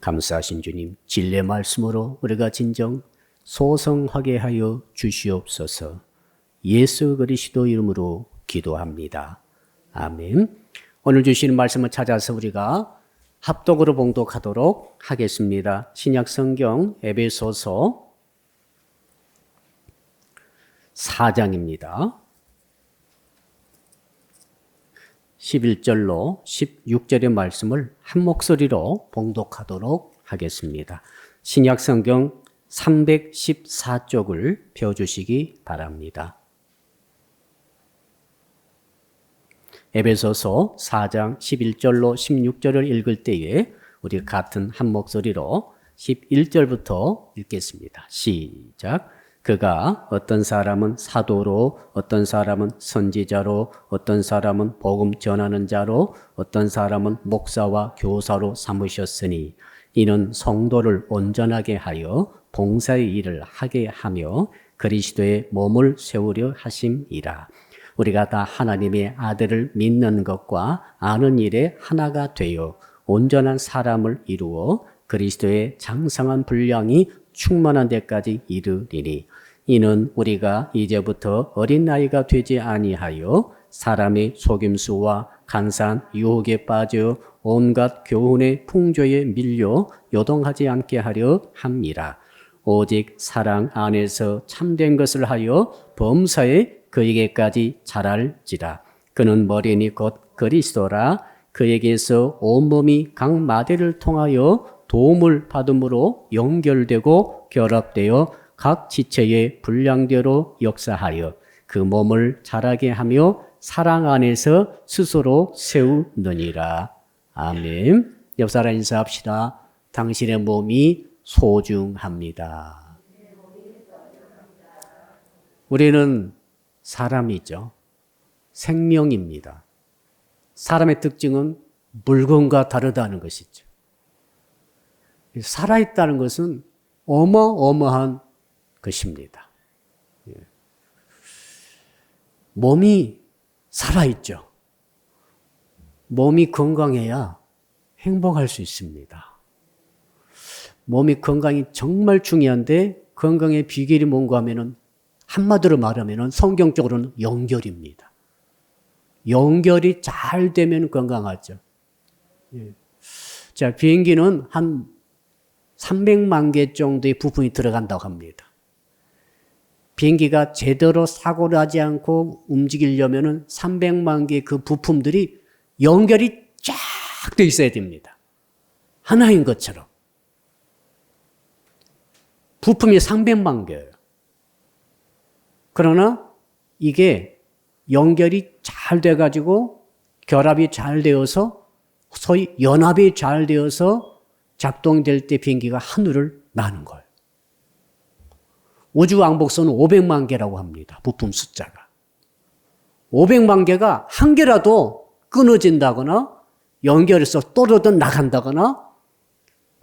감사하신 주님, 진리의 말씀으로 우리가 진정 소성하게 하여 주시옵소서. 예수 그리스도 이름으로 기도합니다. 아멘. 오늘 주시는 말씀을 찾아서 우리가 합독으로 봉독하도록 하겠습니다. 신약 성경 에베소서 4장입니다. 11절로 16절의 말씀을 한 목소리로 봉독하도록 하겠습니다. 신약 성경 314쪽을 펴주시기 바랍니다. 에베소서 4장 11절로 16절을 읽을 때에 우리 같은 한 목소리로 11절부터 읽겠습니다. 시작. 그가 어떤 사람은 사도로, 어떤 사람은 선지자로, 어떤 사람은 복음 전하는 자로, 어떤 사람은 목사와 교사로 삼으셨으니 이는 성도를 온전하게 하여 봉사의 일을 하게 하며 그리스도의 몸을 세우려 하심이라. 우리가 다 하나님의 아들을 믿는 것과 아는 일에 하나가 되어 온전한 사람을 이루어 그리스도의 장성한 분량이 충만한 데까지 이르리니 이는 우리가 이제부터 어린 나이가 되지 아니하여 사람의 속임수와 간사한 유혹에 빠져 온갖 교훈의 풍조에 밀려 요동하지 않게 하려 함이라. 오직 사랑 안에서 참된 것을 하여 범사에 그에게까지 자랄지라. 그는 머리니 곧 그리스도라. 그에게서 온몸이 각 마디를 통하여 도움을 받음으로 연결되고 결합되어 각 지체의 분량대로 역사하여 그 몸을 자라게 하며 사랑 안에서 스스로 세우느니라. 아멘. 옆 사람 인사합시다. 당신의 몸이 소중합니다. 우리는 사람이죠. 생명입니다. 사람의 특징은 물건과 다르다는 것이죠. 살아있다는 것은 어마어마한 것입니다. 몸이 살아있죠. 몸이 건강해야 행복할 수 있습니다. 몸이 건강이 정말 중요한데 건강의 비결이 뭔가 하면은 한마디로 말하면은 성경적으로는 연결입니다. 연결이 잘 되면 건강하죠. 자, 비행기는 한 300만 개 정도의 부품이 들어간다고 합니다. 비행기가 제대로 사고를 하지 않고 움직이려면은 300만 개의 그 부품들이 연결이 쫙 돼 있어야 됩니다. 하나인 것처럼. 부품이 300만 개예요. 그러나 이게 연결이 잘 돼가지고 결합이 잘 되어서 소위 연합이 잘 되어서 작동될 때 비행기가 하늘을 나는 거예요. 우주 왕복선은 500만 개라고 합니다. 부품 숫자가. 500만 개가 한 개라도 끊어진다거나 연결해서 떨어져 나간다거나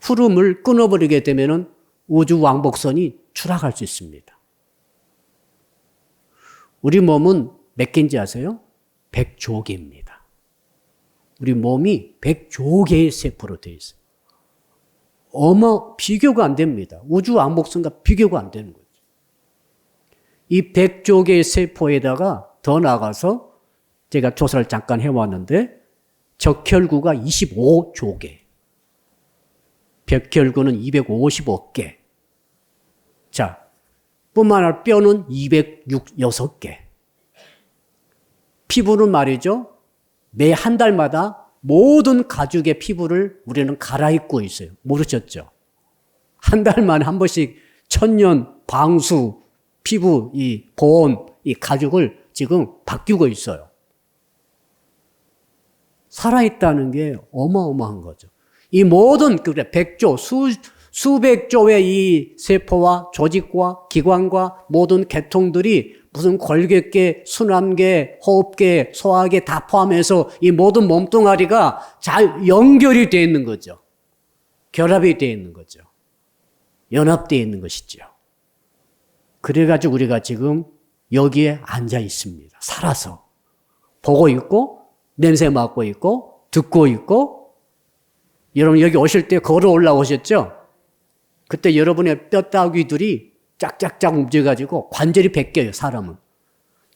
흐름을 끊어버리게 되면 우주 왕복선이 추락할 수 있습니다. 우리 몸은 몇 개인지 아세요? 100조 개입니다. 우리 몸이 100조 개의 세포로 되어 있어요. 비교가 안 됩니다. 우주 왕복선과 비교가 안 되는 거죠. 이 100조 개의 세포에다가 더 나가서 제가 조사를 잠깐 해왔는데 적혈구가 25조 개, 백혈구는 255개. 자, 뿐만 아니라 뼈는 206개. 피부는 말이죠. 매 한 달마다 모든 가죽의 피부를 우리는 갈아입고 있어요. 모르셨죠? 한 달 만에 한 번씩 천년 방수 피부 이 보온 이 가죽을 지금 바뀌고 있어요. 살아있다는 게 어마어마한 거죠. 이 모든 그래 100조 수백 조의 이 세포와 조직과 기관과 모든 계통들이 무슨 골격계, 순환계, 호흡계, 소화계 다 포함해서 이 모든 몸뚱아리가 잘 연결이 되어 있는 거죠. 결합이 되어 있는 거죠. 연합되어 있는 것이죠. 그래가지고 우리가 지금 여기에 앉아 있습니다. 살아서. 보고 있고, 냄새 맡고 있고, 듣고 있고, 여러분 여기 오실 때 걸어 올라오셨죠? 그때 여러분의 뼈다귀들이 짝짝짝 움직여가지고 관절이 벗겨요, 사람은.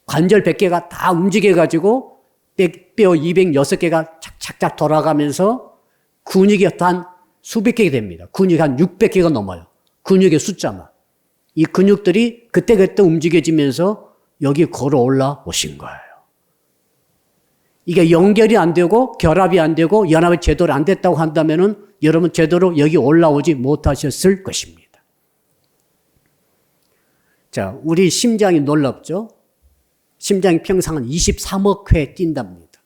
관절 100개가 다 움직여가지고 뼈 206개가 착착착 돌아가면서 근육이 한 수백 개가 됩니다. 근육이 한 600개가 넘어요. 근육의 숫자만. 이 근육들이 그때그때 움직여지면서 여기 걸어 올라오신 거예요. 이게 연결이 안 되고 결합이 안 되고 연합이 제대로 안 됐다고 한다면은 여러분 제대로 여기 올라오지 못하셨을 것입니다. 자, 우리 심장이 놀랍죠? 심장이 평생 한 23억 회 뛴답니다.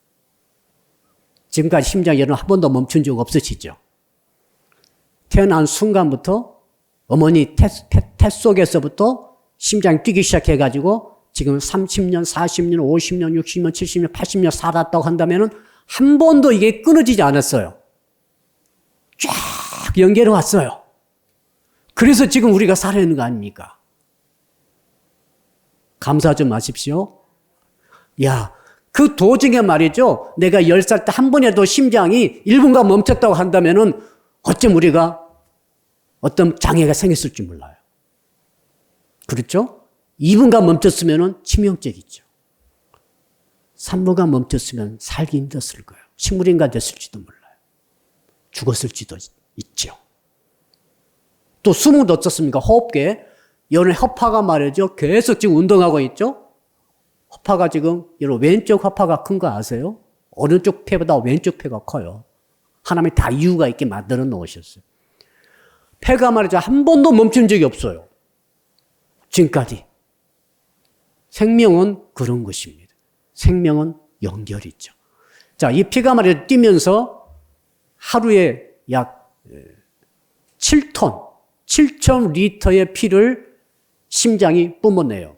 지금까지 심장이 여러분 한 번도 멈춘 적 없으시죠? 태어난 순간부터 어머니 태 속에서부터 심장이 뛰기 시작해가지고 지금 30년, 40년, 50년, 60년, 70년, 80년 살았다고 한다면 한 번도 이게 끊어지지 않았어요. 쫙 연결해 왔어요. 그래서 지금 우리가 살아있는 거 아닙니까? 감사 좀 하십시오. 야, 그 도중에 말이죠. 내가 10살 때 한 번이라도 심장이 1분간 멈췄다고 한다면은 어쩜 우리가 어떤 장애가 생겼을지 몰라요. 그렇죠? 2분간 멈췄으면은 치명적이죠. 3분간 멈췄으면 살기 힘들었을 거예요. 식물인간 됐을지도 몰라요. 죽었을지도 있죠. 또 숨은 어떻습니까? 호흡계. 여러분 허파가 말이죠. 계속 지금 운동하고 있죠? 허파가 지금 여러분 왼쪽 허파가 큰 거 아세요? 오른쪽 폐보다 왼쪽 폐가 커요. 하나님이 다 이유가 있게 만들어 놓으셨어요. 폐가 말이죠. 한 번도 멈춘 적이 없어요. 지금까지. 생명은 그런 것입니다. 생명은 연결이죠. 자, 이 피가 말이죠. 뛰면서 하루에 약 7톤, 7천 리터의 피를 심장이 뿜어내요.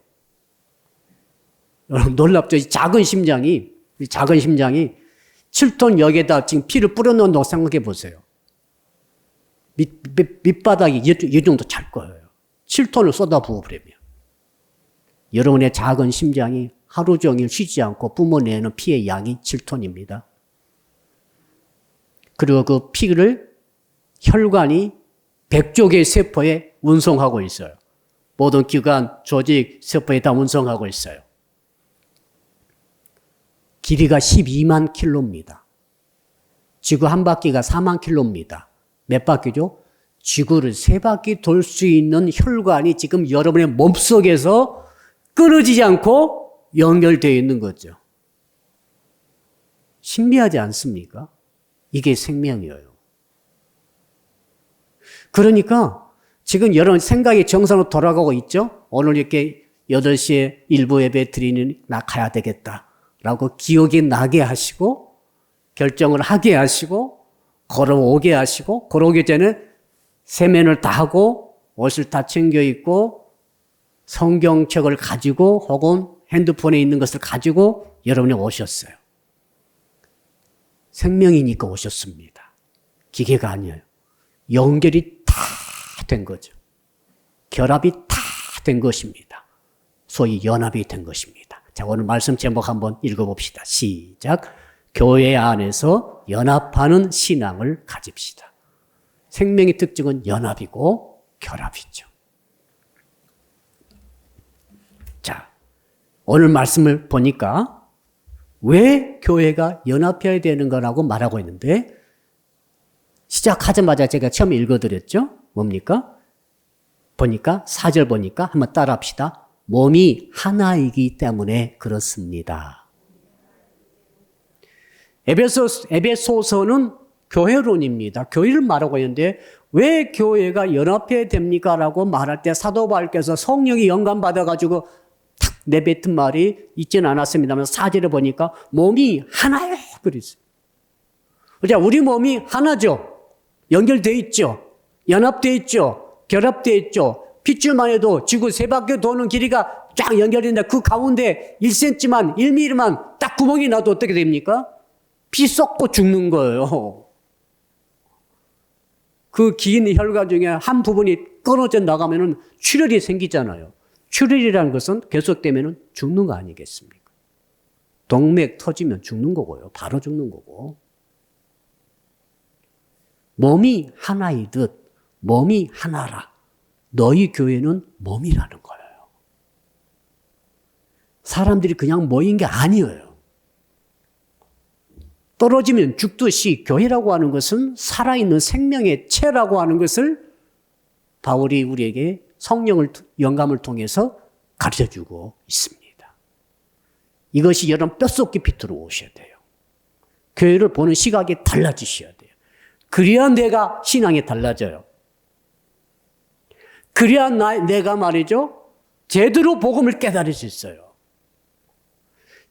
여러분 놀랍죠? 이 작은 심장이 7톤 여기에다 지금 피를 뿌려놓는다고 생각해 보세요. 밑바닥이 이 정도 찰 거예요. 7톤을 쏟아부어 버리면. 여러분의 작은 심장이 하루 종일 쉬지 않고 뿜어내는 피의 양이 7톤입니다. 그리고 그 피를 혈관이 100조 개의 세포에 운송하고 있어요. 모든 기관, 조직, 세포에 다 운송하고 있어요. 길이가 12만 킬로입니다. 지구 한 바퀴가 4만 킬로입니다. 몇 바퀴죠? 지구를 3바퀴 돌 수 있는 혈관이 지금 여러분의 몸속에서 끊어지지 않고 연결되어 있는 거죠. 신비하지 않습니까? 이게 생명이에요. 그러니까 지금 여러분 생각이 정상으로 돌아가고 있죠? 오늘 이렇게 8시에 일부 예배 드리니 나 가야 되겠다라고 기억이 나게 하시고 결정을 하게 하시고 걸어오게 하시고 걸어오기 전에 세면을 다 하고 옷을 다 챙겨 입고 성경책을 가지고 혹은 핸드폰에 있는 것을 가지고 여러분이 오셨어요. 생명이니까 오셨습니다. 기계가 아니에요. 연결이 다 된 거죠. 결합이 다 된 것입니다. 소위 연합이 된 것입니다. 자, 오늘 말씀 제목 한번 읽어봅시다. 시작. 교회 안에서 연합하는 신앙을 가집시다. 생명의 특징은 연합이고 결합이죠. 자, 오늘 말씀을 보니까 왜 교회가 연합해야 되는 거라고 말하고 있는데 시작하자마자 제가 처음 읽어드렸죠? 뭡니까? 보니까 4절 보니까 한번 따라 합시다. 몸이 하나이기 때문에 그렇습니다. 에베소서는 교회론입니다. 교회를 말하고 있는데 왜 교회가 연합해야 됩니까? 라고 말할 때 사도 바울께서 성령이 영감받아가지고 탁 내뱉은 말이 있지는 않았습니다만 4절에 보니까 몸이 하나예요. 그랬어요. 자, 우리 몸이 하나죠. 연결되어 있죠. 연합되어 있죠. 결합되어 있죠. 핏줄만 해도 지구 3바퀴 도는 길이가 쫙 연결된다. 그 가운데 1cm만 1mm만 딱 구멍이 나도 어떻게 됩니까? 피 썩고 죽는 거예요. 그 긴 혈관 중에 한 부분이 끊어져 나가면은 출혈이 생기잖아요. 출혈이라는 것은 계속되면은 죽는 거 아니겠습니까? 동맥 터지면 죽는 거고요. 바로 죽는 거고. 몸이 하나이듯 몸이 하나라. 너희 교회는 몸이라는 거예요. 사람들이 그냥 모인 게 아니에요. 떨어지면 죽듯이 교회라고 하는 것은 살아있는 생명의 체라고 하는 것을 바울이 우리에게 성령을 영감을 통해서 가르쳐주고 있습니다. 이것이 여러분 뼛속 깊이 들어오셔야 돼요. 교회를 보는 시각이 달라지셔야 돼요. 그래야 내가 신앙이 달라져요. 그래야 내가 말이죠, 제대로 복음을 깨달을 수 있어요.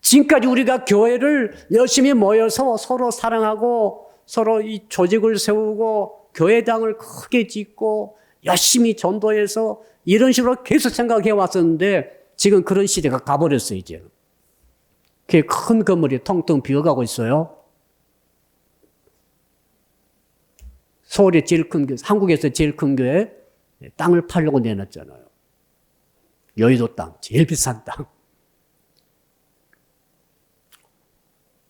지금까지 우리가 교회를 열심히 모여서 서로 사랑하고 서로 이 조직을 세우고 교회당을 크게 짓고 열심히 전도해서 이런 식으로 계속 생각해 왔었는데 지금 그런 시대가 가버렸어요, 이제. 그 큰 건물이 텅텅 비어가고 있어요. 서울의 제일 큰 교회, 한국에서 제일 큰 교회, 땅을 팔려고 내놨잖아요. 여의도 땅, 제일 비싼 땅.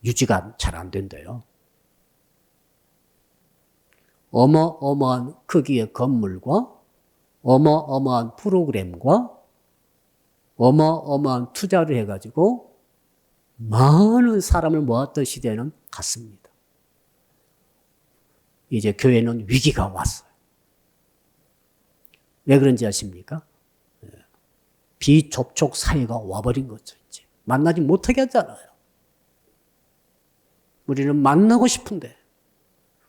유지가 잘 안 된대요. 어마어마한 크기의 건물과 어마어마한 프로그램과 어마어마한 투자를 해가지고 많은 사람을 모았던 시대는 갔습니다. 이제 교회는 위기가 왔어요. 왜 그런지 아십니까? 비접촉 사회가 와버린 거죠. 이제 만나지 못하게 하잖아요. 우리는 만나고 싶은데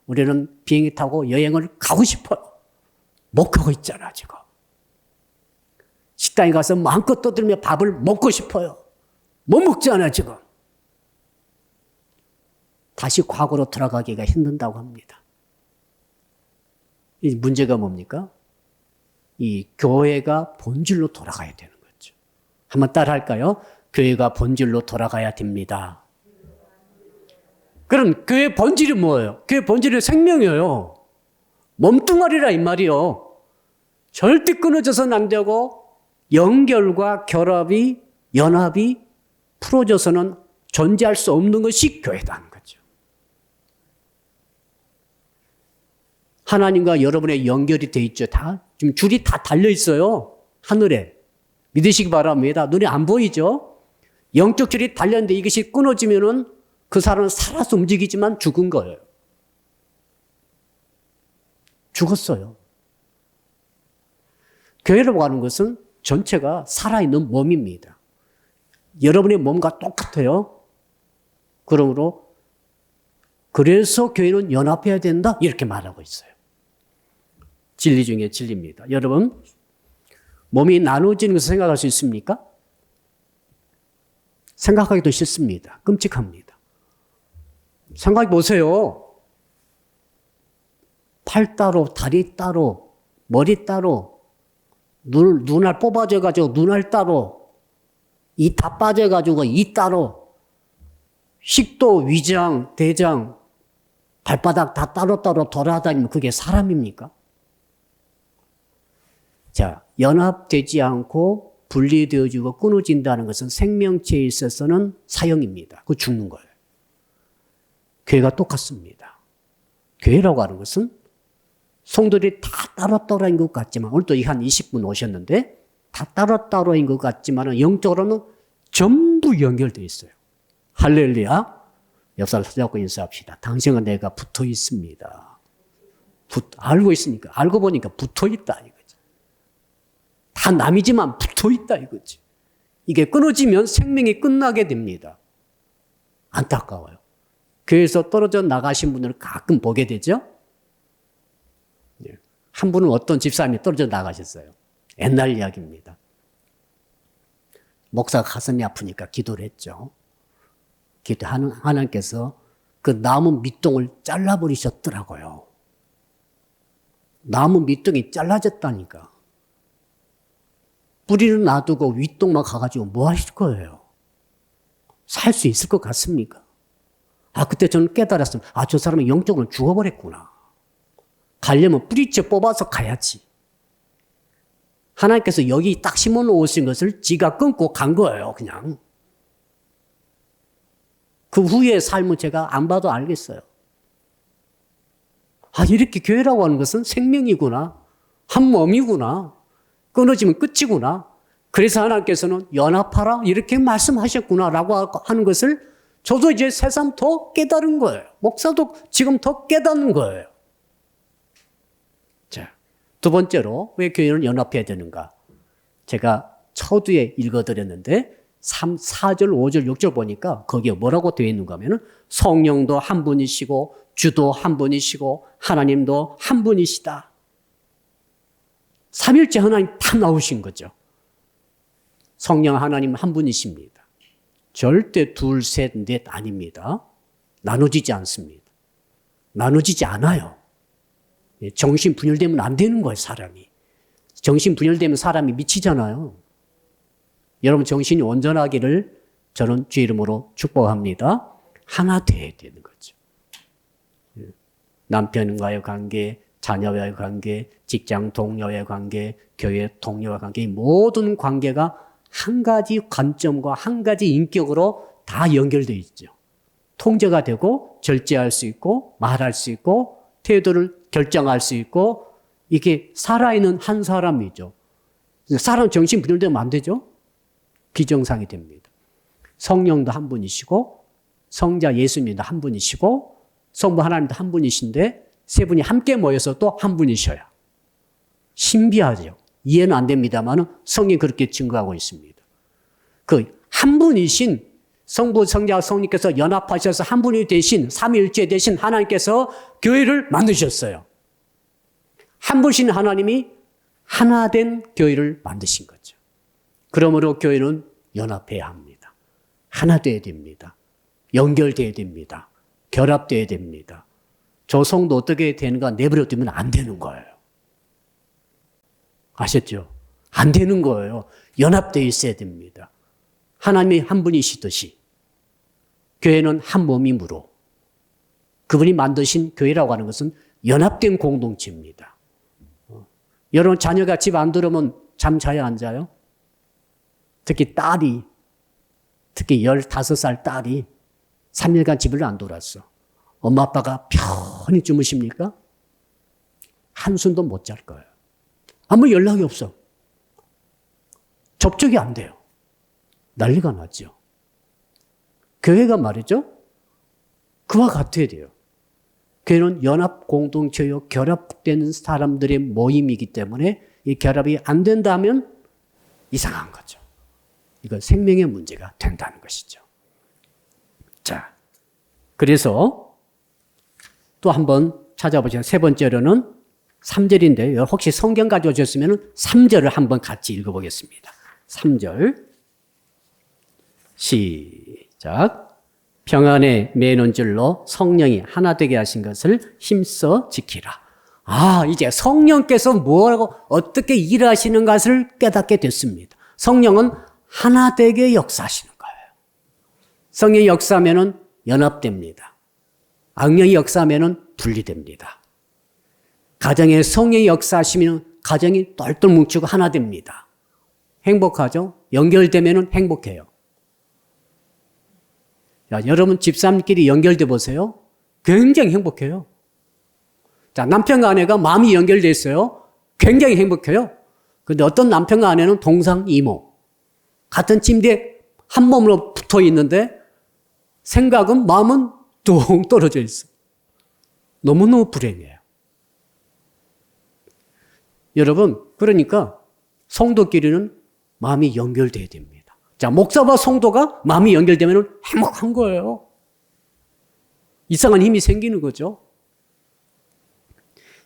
우리는 비행기 타고 여행을 가고 싶어요. 못 가고 있잖아, 지금. 식당에 가서 마음껏 떠들며 밥을 먹고 싶어요. 못 먹잖아, 지금. 다시 과거로 돌아가기가 힘든다고 합니다. 이 문제가 뭡니까? 이 교회가 본질로 돌아가야 되는 거죠. 한번 따라 할까요? 교회가 본질로 돌아가야 됩니다. 그럼 교회 본질이 뭐예요? 교회 본질은 생명이에요. 몸뚱아리라 이 말이요. 절대 끊어져서는 안 되고 연결과 결합이 연합이 풀어져서는 존재할 수 없는 것이 교회다는 거죠. 하나님과 여러분의 연결이 돼 있죠. 다 지금 줄이 다 달려 있어요. 하늘에. 믿으시기 바랍니다. 눈에 안 보이죠? 영적 줄이 달렸는데 이것이 끊어지면은 그 사람은 살아서 움직이지만 죽은 거예요. 죽었어요. 교회라고 하는 것은 전체가 살아있는 몸입니다. 여러분의 몸과 똑같아요. 그러므로 그래서 교회는 연합해야 된다 이렇게 말하고 있어요. 진리 중에 진리입니다. 여러분, 몸이 나눠지는 것을 생각할 수 있습니까? 생각하기도 싫습니다. 끔찍합니다. 생각해 보세요. 팔 따로, 다리 따로, 머리 따로, 눈알 뽑아져가지고 눈알 따로, 이 다 빠져가지고 이 따로, 식도, 위장, 대장, 발바닥 다 따로따로 돌아다니면 그게 사람입니까? 자, 연합되지 않고 분리되어지고 끊어진다는 것은 생명체에 있어서는 사형입니다. 그거 죽는 거예요. 교회가 똑같습니다. 교회라고 하는 것은 성도들이 다 따로따로인 것 같지만 오늘 또 한 20분 오셨는데 다 따로따로인 것 같지만 영적으로는 전부 연결되어 있어요. 할렐루야. 옆사람 손잡고 인사합시다. 당신과 내가 붙어 있습니다. 알고 있으니까, 알고 보니까 붙어 있다 이거지. 다 남이지만 붙어 있다 이거지. 이게 끊어지면 생명이 끝나게 됩니다. 안타까워요. 교회에서 떨어져 나가신 분들을 가끔 보게 되죠. 한 분은 어떤 집사님이 떨어져 나가셨어요. 옛날 이야기입니다. 목사가 가슴이 아프니까 기도를 했죠. 기도하는 하나님께서 그 나무 밑동을 잘라버리셨더라고요. 나무 밑동이 잘라졌다니까. 뿌리는 놔두고 윗동만 가가지고 뭐 하실 거예요? 살 수 있을 것 같습니까? 그때 저는 깨달았습니다. 저 사람은 영적으로 죽어버렸구나. 가려면 뿌리째 뽑아서 가야지. 하나님께서 여기 딱 심어 놓으신 것을 지가 끊고 간 거예요, 그냥. 그 후의 삶은 제가 안 봐도 알겠어요. 아, 이렇게 교회라고 하는 것은 생명이구나. 한 몸이구나. 끊어지면 끝이구나. 그래서 하나님께서는 연합하라 이렇게 말씀하셨구나라고 하는 것을 저도 이제 새삼 더 깨달은 거예요. 목사도 지금 더 깨닫는 거예요. 자, 두 번째로 왜 교회는 연합해야 되는가? 제가 서두에 읽어드렸는데 4절, 5절, 6절 보니까 거기에 뭐라고 되어 있는가 하면은 성령도 한 분이시고 주도 한 분이시고 하나님도 한 분이시다. 삼일째 하나님 다 나오신 거죠. 성령 하나님 한 분이십니다. 절대 둘, 셋, 넷 아닙니다. 나눠지지 않습니다. 나눠지지 않아요. 정신 분열되면 안 되는 거예요, 사람이. 정신 분열되면 사람이 미치잖아요. 여러분 정신이 온전하기를 저는 주 이름으로 축복합니다. 하나 돼야 되는 거죠. 남편과의 관계, 자녀와의 관계, 직장 동료와의 관계, 교회 동료와의 관계, 이 모든 관계가 한 가지 관점과 한 가지 인격으로 다 연결되어 있죠. 통제가 되고 절제할 수 있고 말할 수 있고 태도를 결정할 수 있고 이게 살아있는 한 사람이죠. 사람 정신 분열되면 안 되죠. 비정상이 됩니다. 성령도 한 분이시고 성자 예수님도 한 분이시고 성부 하나님도 한 분이신데 세 분이 함께 모여서 또 한 분이셔요. 신비하죠. 이해는 안 됩니다만 성경이 그렇게 증거하고 있습니다. 그 한 분이신 성부, 성자, 성령께서 연합하셔서 한 분이 되신 삼위일체 되신 하나님께서 교회를 만드셨어요. 한 분이신 하나님이 하나 된 교회를 만드신 거죠. 그러므로 교회는 연합해야 합니다. 하나 돼야 됩니다. 연결돼야 됩니다. 결합돼야 됩니다. 조성도 어떻게 되는가 내버려 두면 안 되는 거예요. 아셨죠? 안 되는 거예요. 연합되어 있어야 됩니다. 하나님이 한 분이시듯이 교회는 한 몸이므로 그분이 만드신 교회라고 하는 것은 연합된 공동체입니다. 여러분 자녀가 집 안 들어오면 잠 자요 안 자요? 특히 15살 딸이 3일간 집을 안 돌았어. 엄마 아빠가 편히 주무십니까? 한숨도 못 잘 거예요. 아무 연락이 없어. 접촉이 안 돼요. 난리가 나죠. 교회가 말이죠. 그와 같아야 돼요. 교회는 연합 공동체요 결합된 사람들의 모임이기 때문에 이 결합이 안 된다면 이상한 거죠. 이건 생명의 문제가 된다는 것이죠. 자, 그래서 또 한번 찾아보시죠. 세 번째로는 3절인데요. 혹시 성경 가져오셨으면 3절을 한번 같이 읽어보겠습니다. 3절 시작. 평안에 매는 줄로 성령이 하나 되게 하신 것을 힘써 지키라. 아, 이제 성령께서 뭐라고 어떻게 일하시는 것을 깨닫게 됐습니다. 성령은 하나 되게 역사하시는 거예요. 성령이 역사하면은 연합됩니다. 악령이 역사하면은 분리됩니다. 가정에 성령이 역사하시면 가정이 똘똘 뭉치고 하나 됩니다. 행복하죠? 연결되면은 행복해요. 야, 여러분 집사람끼리 연결돼 보세요. 굉장히 행복해요. 자, 남편과 아내가 마음이 연결돼 있어요. 굉장히 행복해요. 그런데 어떤 남편과 아내는 동상이모. 같은 침대에 한 몸으로 붙어 있는데 생각은 마음은 뚝 떨어져 있어. 너무너무 불행해요. 여러분, 그러니까 성도끼리는 마음이 연결돼야 됩니다. 자, 목사와 성도가 마음이 연결되면 행복한 거예요. 이상한 힘이 생기는 거죠.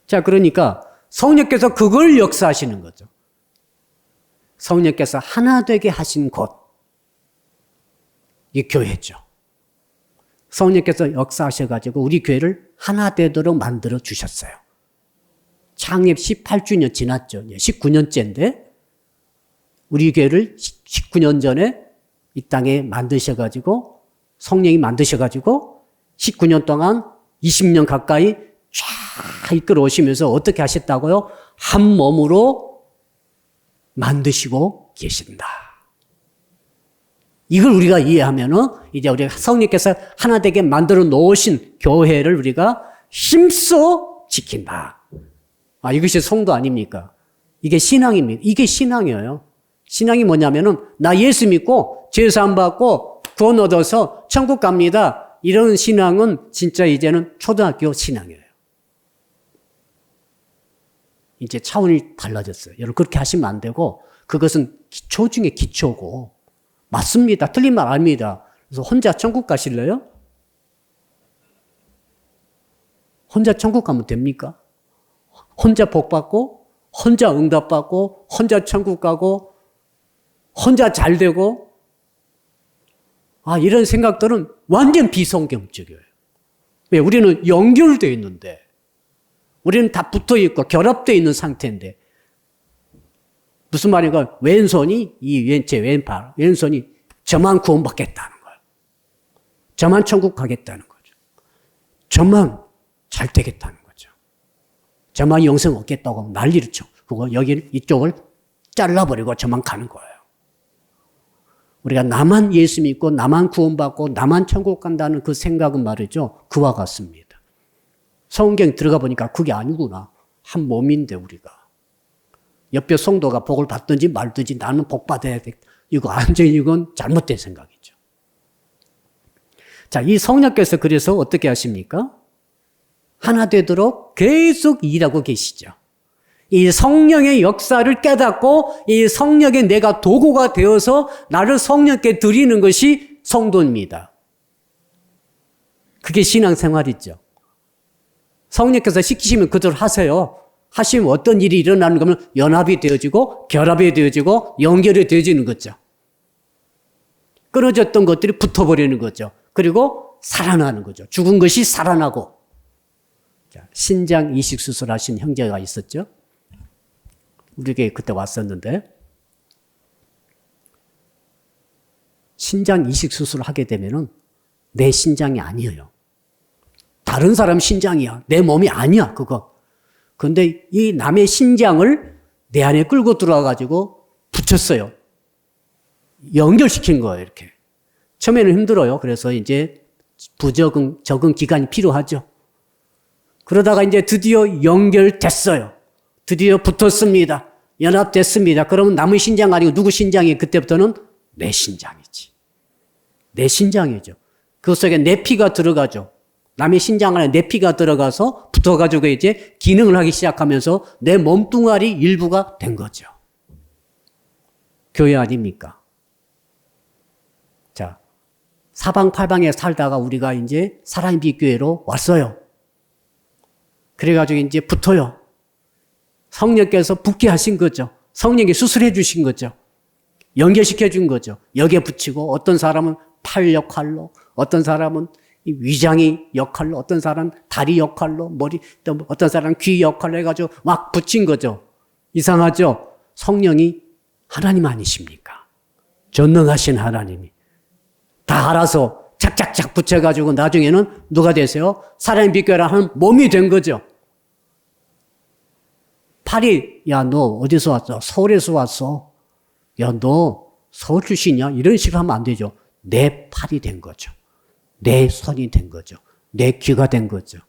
자, 그러니까 성령께서 그걸 역사하시는 거죠. 성령께서 하나 되게 하신 곳, 이 교회죠. 성령께서 역사하셔가지고 우리 교회를 하나 되도록 만들어 주셨어요. 창립 18주년 지났죠. 19년째인데 우리 교회를 19년 전에 이 땅에 만드셔가지고 성령이 만드셔가지고 19년 동안 20년 가까이 쫙 이끌어 오시면서 어떻게 하셨다고요? 한 몸으로 만드시고 계신다. 이걸 우리가 이해하면은 이제 우리가 성령께서 하나 되게 만들어 놓으신 교회를 우리가 힘써 지킨다. 아, 이것이 성도 아닙니까? 이게 신앙입니다. 이게 신앙이에요. 신앙이 뭐냐면은 나 예수 믿고 죄사함 받고 구원 얻어서 천국 갑니다. 이런 신앙은 진짜 이제는 초등학교 신앙이에요. 이제 차원이 달라졌어요. 여러분 그렇게 하시면 안 되고 그것은 기초 중에 기초고 맞습니다. 틀린 말 아닙니다. 그래서 혼자 천국 가실래요? 혼자 천국 가면 됩니까? 혼자 복 받고 혼자 응답 받고 혼자 천국 가고 혼자 잘 되고 이런 생각들은 완전 비성경적이에요. 왜? 우리는 연결되어 있는데 우리는 다 붙어 있고 결합되어 있는 상태인데 무슨 말인가? 왼손이 제 왼손이 저만 구원받겠다는 거예요. 저만 천국 가겠다는 거죠. 저만 잘 되겠다는 거죠. 저만 영생 얻겠다고 하면 난리를 쳐. 그거 이쪽을 잘라버리고 저만 가는 거예요. 우리가 나만 예수 믿고 나만 구원받고 나만 천국 간다는 그 생각은 말이죠. 그와 같습니다. 성경 들어가 보니까 그게 아니구나. 한 몸인데 우리가. 옆에 성도가 복을 받든지 말든지 나는 복 받아야 돼. 이거 완전히 이건 잘못된 생각이죠. 자, 이 성령께서 그래서 어떻게 하십니까? 하나 되도록 계속 일하고 계시죠. 이 성령의 역사를 깨닫고 이 성령의 내가 도구가 되어서 나를 성령께 드리는 것이 성도입니다. 그게 신앙생활이죠. 성령께서 시키시면 그대로 하세요. 하시면 어떤 일이 일어나는 거면 연합이 되어지고 결합이 되어지고 연결이 되어지는 거죠. 끊어졌던 것들이 붙어버리는 거죠. 그리고 살아나는 거죠. 죽은 것이 살아나고. 자, 신장 이식 수술하신 형제가 있었죠. 우리에게 그때 왔었는데 신장 이식 수술을 하게 되면은 내 신장이 아니에요. 다른 사람 신장이야. 내 몸이 아니야, 그거. 근데 이 남의 신장을 내 안에 끌고 들어와가지고 붙였어요. 연결시킨 거예요, 이렇게. 처음에는 힘들어요. 그래서 이제 적응 기간이 필요하죠. 그러다가 이제 드디어 연결됐어요. 드디어 붙었습니다. 연합됐습니다. 그러면 남의 신장 아니고 누구 신장이 그때부터는 내 신장이지. 내 신장이죠. 그 속에 내 피가 들어가죠. 남의 신장 안에 내 피가 들어가서 붙어가지고 이제 기능을 하기 시작하면서 내 몸뚱아리 일부가 된 거죠. 교회 아닙니까? 자, 사방팔방에 살다가 우리가 이제 사랑의 빛교회로 왔어요. 그래가지고 이제 붙어요. 성령께서 붙게 하신 거죠. 성령이 수술해 주신 거죠. 연결시켜 준 거죠. 여기에 붙이고 어떤 사람은 팔 역할로, 어떤 사람은 위장이 역할로, 어떤 사람은 다리 역할로, 머리, 또 어떤 사람은 귀 역할로 해가지고 막 붙인 거죠. 이상하죠? 성령이 하나님 아니십니까? 전능하신 하나님이. 다 알아서 착착착 붙여가지고 나중에는 누가 되세요? 사랑의 빛교회라 하는 몸이 된 거죠. 팔이, 야, 너 어디서 왔어? 서울에서 왔어. 야, 너 서울 출신이야? 이런 식으로 하면 안 되죠. 내 팔이 된 거죠. 내 손이 된 거죠. 내 귀가 된 거죠.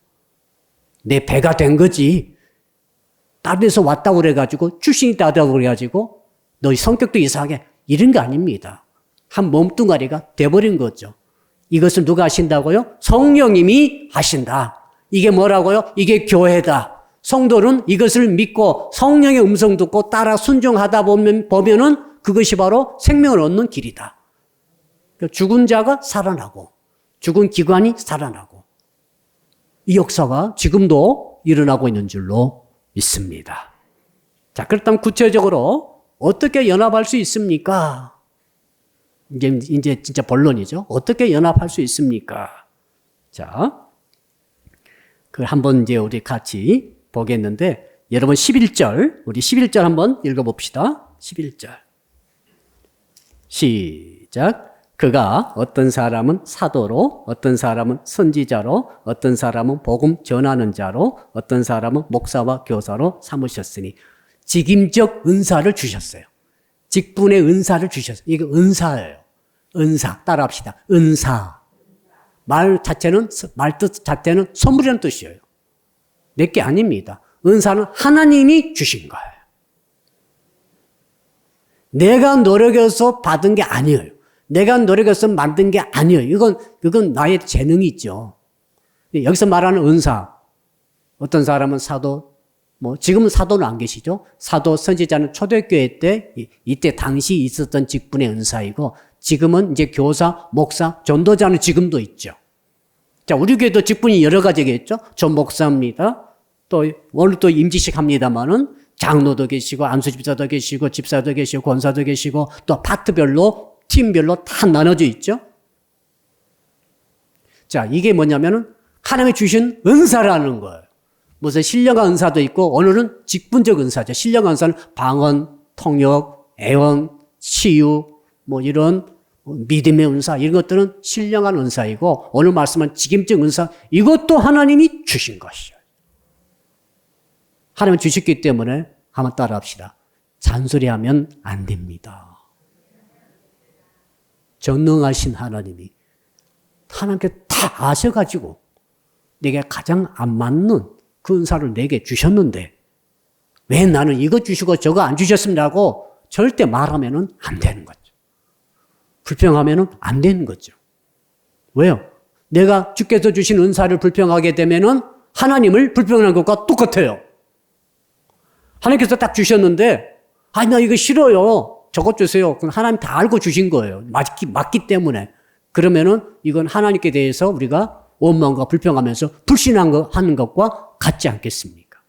내 배가 된 거지. 다른 데서 왔다고 그래가지고, 출신이 있다고 그래가지고, 너 성격도 이상하게, 이런 거 아닙니다. 한 몸뚱아리가 돼버린 거죠. 이것을 누가 하신다고요? 성령님이 하신다. 이게 뭐라고요? 이게 교회다. 성도는 이것을 믿고 성령의 음성 듣고 따라 순종하다 보면은 그것이 바로 생명을 얻는 길이다. 죽은 자가 살아나고 죽은 기관이 살아나고 이 역사가 지금도 일어나고 있는 줄로 믿습니다. 자, 그렇다면 구체적으로 어떻게 연합할 수 있습니까? 이제 진짜 본론이죠. 어떻게 연합할 수 있습니까? 자, 그 한번 이제 우리 같이 보겠는데, 여러분 11절, 우리 11절 한번 읽어봅시다. 11절. 시작. 그가 어떤 사람은 사도로, 어떤 사람은 선지자로, 어떤 사람은 복음 전하는 자로, 어떤 사람은 목사와 교사로 삼으셨으니 직임적 은사를 주셨어요. 직분의 은사를 주셨어요. 이게 은사예요. 은사. 따라합시다. 은사. 말뜻 자체는 선물이라는 뜻이에요. 내게 아닙니다. 은사는 하나님이 주신 거예요. 내가 노력해서 받은 게 아니에요. 내가 노력해서 만든 게 아니에요. 이건 나의 재능이 있죠. 여기서 말하는 은사, 어떤 사람은 사도, 지금은 사도는 안 계시죠? 사도, 선지자는 초대교회 때, 이때 당시 있었던 직분의 은사이고, 지금은 이제 교사, 목사, 전도자는 지금도 있죠. 자, 우리 교회도 직분이 여러 가지겠죠? 저 목사입니다. 또, 오늘 또 임지식 합니다만은, 장로도 계시고, 안수집사도 계시고, 집사도 계시고, 권사도 계시고, 또 파트별로, 팀별로 다 나눠져 있죠? 자, 이게 뭐냐면은, 하나님이 주신 은사라는 거예요. 무슨 신령한 은사도 있고, 오늘은 직분적 은사죠. 신령한 은사는 방언, 통역, 애원, 치유, 이런 믿음의 은사, 이런 것들은 신령한 은사이고, 오늘 말씀은 직임적 은사, 이것도 하나님이 주신 것이에요. 하나님이 주셨기 때문에 한번 따라 합시다. 잔소리하면 안 됩니다. 전능하신 하나님이 하나님께 다 아셔가지고 내게 가장 안 맞는 그 은사를 내게 주셨는데 왜 나는 이거 주시고 저거 안 주셨습니다고 절대 말하면 안 되는 거죠. 불평하면 안 되는 거죠. 왜요? 내가 주께서 주신 은사를 불평하게 되면 하나님을 불평하는 것과 똑같아요. 하나님께서 딱 주셨는데 아니 나 이거 싫어요. 저것 주세요. 그럼 하나님 다 알고 주신 거예요. 맞기 때문에. 그러면은 이건 하나님께 대해서 우리가 원망과 불평하면서 불신하는 것과 같지 않겠습니까?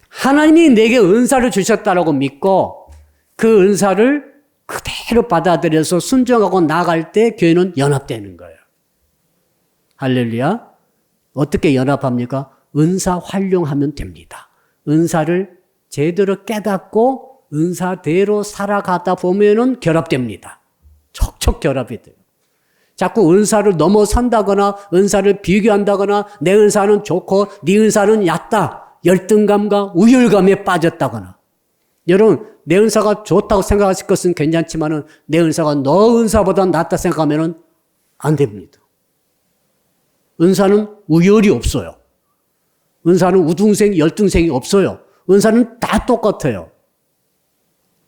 하나님이 내게 은사를 주셨다라고 믿고 그 은사를 그대로 받아들여서 순종하고 나아갈 때 교회는 연합되는 거예요. 할렐루야. 어떻게 연합합니까? 은사 활용하면 됩니다. 은사를 제대로 깨닫고 은사대로 살아가다 보면은 결합됩니다. 척척 결합이 돼요. 자꾸 은사를 넘어선다거나 은사를 비교한다거나 내 은사는 좋고 네 은사는 얕다. 열등감과 우열감에 빠졌다거나. 여러분 내 은사가 좋다고 생각하실 것은 괜찮지만은 내 은사가 너 은사보다 낫다 생각하면은 안 됩니다. 은사는 우열이 없어요. 은사는 우등생, 열등생이 없어요. 은사는 다 똑같아요.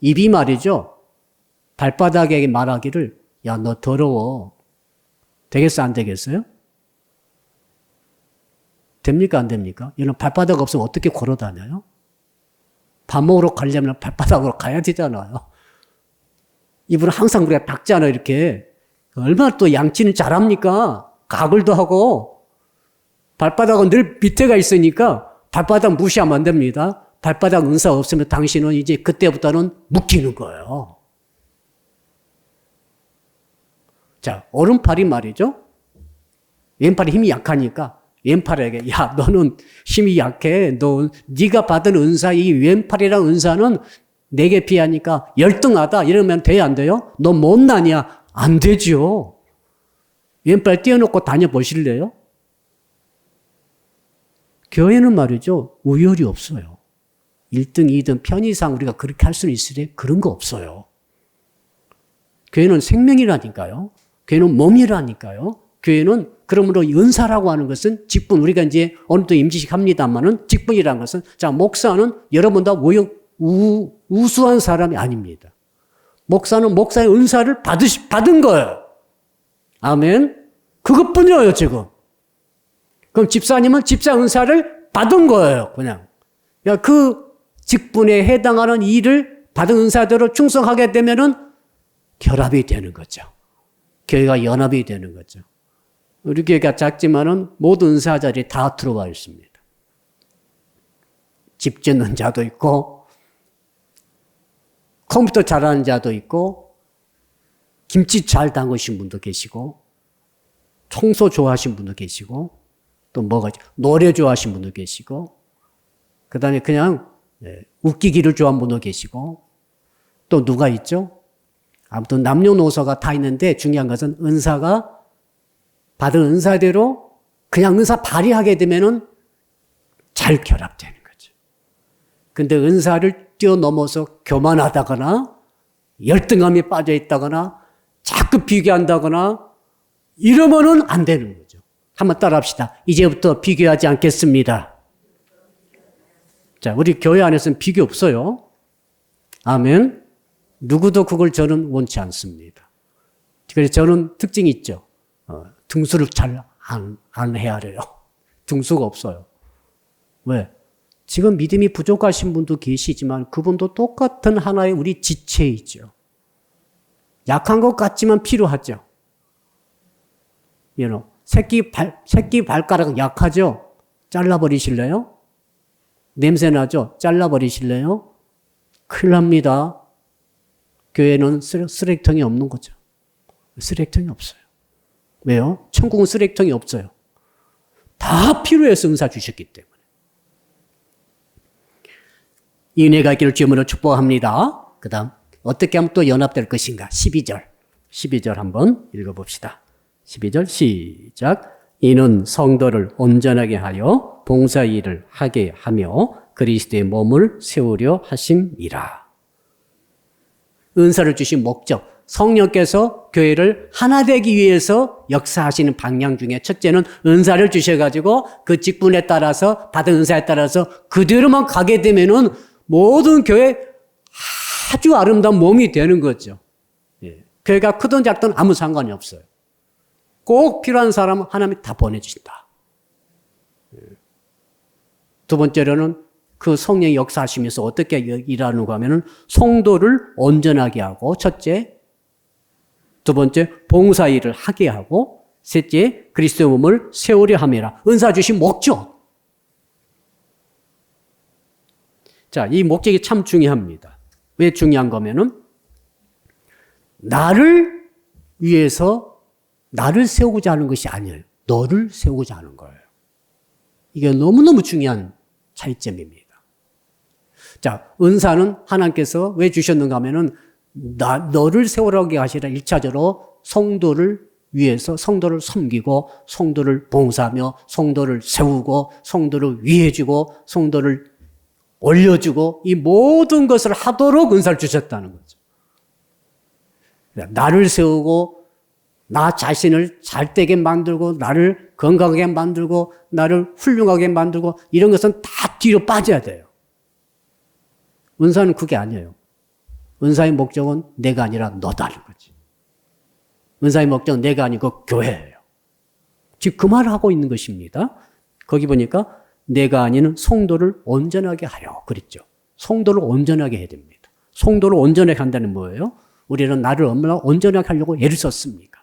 입이 말이죠. 발바닥에게 말하기를 야, 너 더러워. 되겠어, 안 되겠어요? 됩니까, 안 됩니까? 이런 발바닥 없으면 어떻게 걸어 다녀요? 밥 먹으러 가려면 발바닥으로 가야 되잖아요. 이분은 항상 우리가 닦잖아요, 이렇게. 얼마나 또 양치는 잘합니까? 가글도 하고. 발바닥은 늘 밑에가 있으니까 발바닥 무시하면 안 됩니다. 발바닥 은사 없으면 당신은 이제 그때부터는 묶이는 거예요. 자, 오른팔이 말이죠. 왼팔이 힘이 약하니까 왼팔에게 야, 너는 힘이 약해. 네가 받은 은사, 이 왼팔이라는 은사는 내게 비하니까 열등하다. 이러면 돼요, 안 돼요? 너 못나냐? 안 되죠. 왼팔 띄워놓고 다녀보실래요? 교회는 말이죠. 우열이 없어요. 1등, 2등, 편의상 우리가 그렇게 할 수는 있으래? 그런 거 없어요. 교회는 생명이라니까요. 교회는 몸이라니까요. 교회는 그러므로 은사라고 하는 것은 직분, 우리가 이제 오늘도 임지식 합니다만은 직분이라는 것은 자, 목사는 여러분 다 우수한 사람이 아닙니다. 목사는 목사의 은사를 받은 거예요. 아멘. 그것뿐이에요, 지금. 그럼 집사님은 집사 은사를 받은 거예요, 그냥. 그 직분에 해당하는 일을 받은 은사대로 충성하게 되면은 결합이 되는 거죠. 교회가 연합이 되는 거죠. 우리 교회가 작지만은 모든 은사 자리에 다 들어와 있습니다. 집 짓는 자도 있고, 컴퓨터 잘하는 자도 있고, 김치 잘 담그신 분도 계시고, 청소 좋아하신 분도 계시고, 또 뭐가 있죠? 노래 좋아하신 분도 계시고, 그 다음에 그냥 웃기기를 좋아하는 분도 계시고, 또 누가 있죠? 아무튼 남녀노소가 다 있는데 중요한 것은 은사가 받은 은사대로 그냥 은사 발휘하게 되면은 잘 결합되는 거죠. 근데 은사를 뛰어넘어서 교만하다거나 열등감에 빠져 있다거나 자꾸 비교한다거나 이러면은 안 되는 거죠. 한번 따라합시다. 이제부터 비교하지 않겠습니다. 자, 우리 교회 안에서는 비교 없어요. 아멘. 누구도 그걸 저는 원치 않습니다. 그래서 저는 특징이 있죠. 등수를 잘 안 헤아려요. 등수가 없어요. 왜? 지금 믿음이 부족하신 분도 계시지만 그분도 똑같은 하나의 우리 지체이죠. 약한 것 같지만 필요하죠. 새끼 발가락 약하죠? 잘라버리실래요? 냄새 나죠? 잘라버리실래요? 큰일 납니다. 교회는 쓰레기통이 없는 거죠. 쓰레기통이 없어요. 왜요? 천국은 쓰레기통이 없어요. 다 필요해서 은사 주셨기 때문에. 이 은혜가 있기를 주님으로 축복합니다. 그 다음 어떻게 하면 또 연합될 것인가? 12절 한번 읽어봅시다. 12절 시작. 이는 성도를 온전하게 하여 봉사 일을 하게 하며 그리스도의 몸을 세우려 하심이라. 은사를 주신 목적, 성령께서 교회를 하나 되기 위해서 역사하시는 방향 중에 첫째는 은사를 주셔가지고 그 직분에 따라서 받은 은사에 따라서 그대로만 가게 되면은 모든 교회 아주 아름다운 몸이 되는 거죠. 예. 교회가 크든 작든 아무 상관이 없어요. 꼭 필요한 사람은 하나님이 다 보내주신다. 예. 두 번째로는 그 성령이 역사하시면서 어떻게 일하는가 하면은 성도를 온전하게 하고, 첫째, 두 번째, 봉사 일을 하게 하고, 셋째, 그리스도의 몸을 세우려 함이라. 은사 주신 목적. 자, 이 목적이 참 중요합니다. 왜 중요한 거면은 나를 위해서 나를 세우고자 하는 것이 아니에요. 너를 세우고자 하는 거예요. 이게 너무너무 중요한 차이점입니다. 자, 은사는 하나님께서 왜 주셨는가 하면은 너를 세우라고 하시라 1차적으로 성도를 위해서 성도를 섬기고 성도를 봉사하며 성도를 세우고 성도를 위해주고 성도를 올려주고 이 모든 것을 하도록 은사를 주셨다는 거죠. 나를 세우고 나 자신을 잘되게 만들고 나를 건강하게 만들고 나를 훌륭하게 만들고 이런 것은 다 뒤로 빠져야 돼요. 은사는 그게 아니에요. 은사의 목적은 내가 아니라 너다는 거지. 은사의 목적은 내가 아니고 교회예요. 지금 그 말을 하고 있는 것입니다. 거기 보니까 내가 아닌 성도를 온전하게 하려 그랬죠. 성도를 온전하게 해야 됩니다. 성도를 온전하게 한다는 뭐예요? 우리는 나를 얼마나 온전하게 하려고 애를 썼습니까?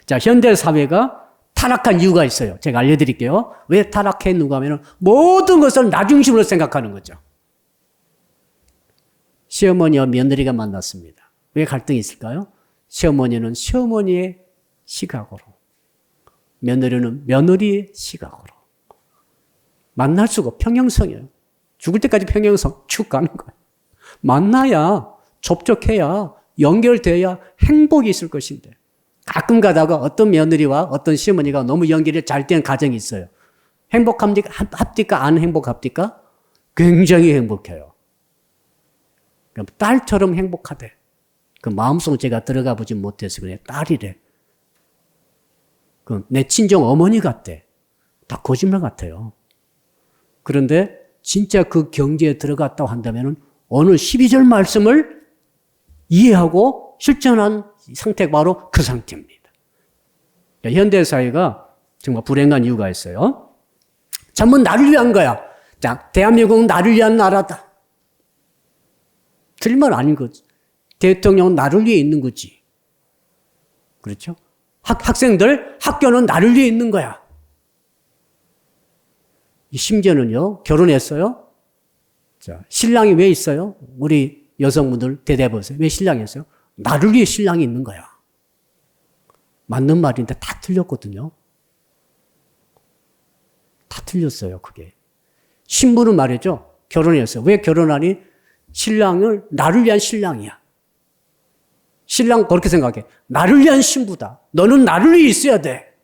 자, 현대 사회가 타락한 이유가 있어요. 제가 알려드릴게요. 왜 타락했는가 하면 모든 것을 나 중심으로 생각하는 거죠. 시어머니와 며느리가 만났습니다. 왜 갈등이 있을까요? 시어머니는 시어머니의 시각으로, 며느리는 며느리의 시각으로. 만날 수가 평행성이에요. 죽을 때까지 평행성 쭉 가는 거예요. 만나야, 접촉해야, 연결돼야 행복이 있을 것인데. 가끔 가다가 어떤 며느리와 어떤 시어머니가 너무 연결이 잘 된 가정이 있어요. 행복합니까? 안 행복합니까? 굉장히 행복해요. 딸처럼 행복하대. 그 마음속으로 제가 들어가 보지 못해서 그래. 딸이래. 내 친정 어머니 같대. 다 거짓말 같아요. 그런데 진짜 그 경지에 들어갔다고 한다면 어느 12절 말씀을 이해하고 실천한 상태가 바로 그 상태입니다. 현대사회가 정말 불행한 이유가 있어요. 전부 나를 위한 거야. 자, 대한민국은 나를 위한 나라다. 틀린 말 아닌 거지. 대통령은 나를 위해 있는 거지. 그렇죠? 학생들, 학교는 나를 위해 있는 거야. 심지어는요, 결혼했어요. 자, 신랑이 왜 있어요? 우리 여성분들 대답해보세요. 왜 신랑이 있어요? 나를 위해 신랑이 있는 거야. 맞는 말인데 다 틀렸거든요. 다 틀렸어요, 그게. 신부는 말이죠. 결혼했어요. 왜 결혼하니? 신랑을 나를 위한 신랑이야. 신랑 그렇게 생각해. 나를 위한 신부다. 너는 나를 위해 있어야 돼.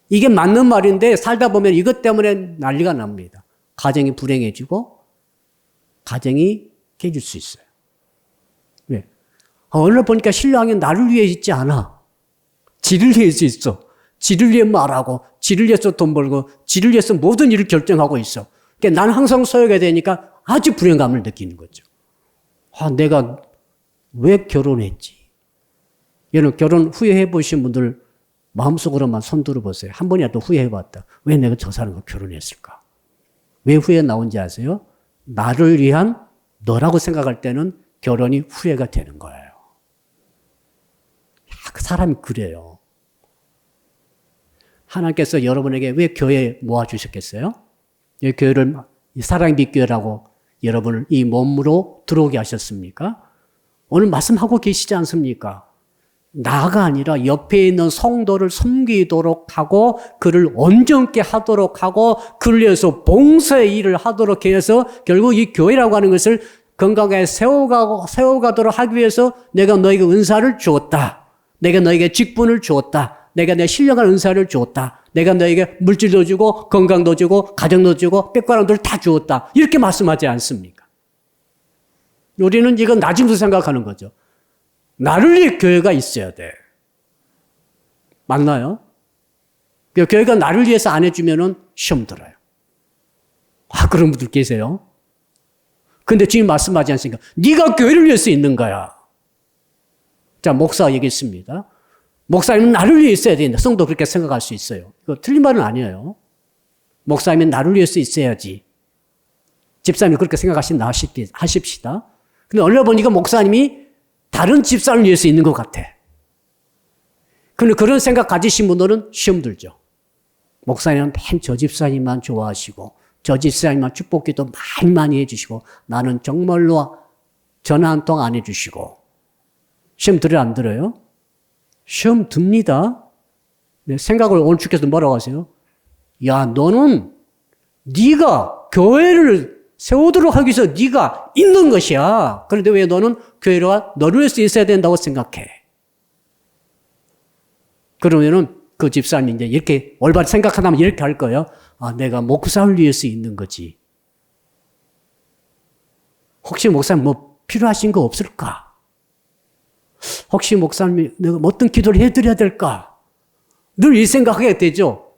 이게 맞는 말인데 살다 보면 이것 때문에 난리가 납니다. 가정이 불행해지고 가정이 깨질 수 있어요. 왜? 오늘 보니까 신랑이 나를 위해 있지 않아. 지를 위해 있어. 지를 위해 말하고, 지를 위해서 돈 벌고, 지를 위해서 모든 일을 결정하고 있어. 그러니까 나는 항상 소외가 되니까 아주 불행감을 느끼는 거죠. 아, 내가 왜 결혼했지? 여러분, 결혼 후회해 보신 분들 마음속으로만 손 들어보세요. 한 번이라도 후회해 봤다. 왜 내가 저 사람과 결혼했을까? 왜 후회 나온지 아세요? 나를 위한 너라고 생각할 때는 결혼이 후회가 되는 거예요. 그 사람이 그래요. 하나님께서 여러분에게 왜 교회에 모아주셨겠어요? 이 교회를 사랑의 빛교회라고 여러분을 이 몸으로 들어오게 하셨습니까? 오늘 말씀하고 계시지 않습니까? 나가 아니라 옆에 있는 성도를 섬기도록 하고 그를 온전케 하도록 하고 그를 위해서 봉사의 일을 하도록 해서 결국 이 교회라고 하는 것을 건강하게 세워가도록 하기 위해서 내가 너에게 은사를 주었다. 내가 너에게 직분을 주었다. 내가 내 신령한 은사를 주었다. 내가 너에게 물질도 주고 건강도 주고 가정도 주고 백과랑들 다 주었다. 이렇게 말씀하지 않습니까? 우리는 이건 나중에서 생각하는 거죠. 나를 위해 교회가 있어야 돼. 맞나요? 교회가 나를 위해서 안 해주면은 시험 들어요. 아, 그런 분들 계세요? 근데 지금 말씀하지 않습니까? 네가 교회를 위해서 있는 거야. 자, 목사 얘기했습니다. 목사님은 나를 위해 있어야 된다. 성도 그렇게 생각할 수 있어요. 이거 틀린 말은 아니에요. 목사님은 나를 위해서 있어야지. 집사님이 그렇게 생각하신다 하십시다. 근데 얼마 보니까 목사님이 다른 집사를 위해서 있는 것 같아. 근데 그런 생각 가지신 분들은 시험 들죠. 목사님은 맨 저 집사님만 좋아하시고 저 집사님만 축복기도 많이 해주시고 나는 정말로 전화 한 통 안 해주시고 시험 들어요 안 들어요? 시험 듭니다. 네, 생각을 오늘 주께서 뭐라고 하세요? 야, 너는 네가 교회를 세우도록 하기 위해서 네가 있는 것이야. 그런데 왜 너는 교회가 너를 위해서 있어야 된다고 생각해? 그러면은 그 집사님이 이제 이렇게 올바르게 생각하다면 이렇게 할 거예요. 아, 내가 목사를 위해서 있는 거지. 혹시 목사님 뭐 필요하신 거 없을까? 혹시 목사님 내가 어떤 기도를 해드려야 될까? 늘 이 생각하게 되죠.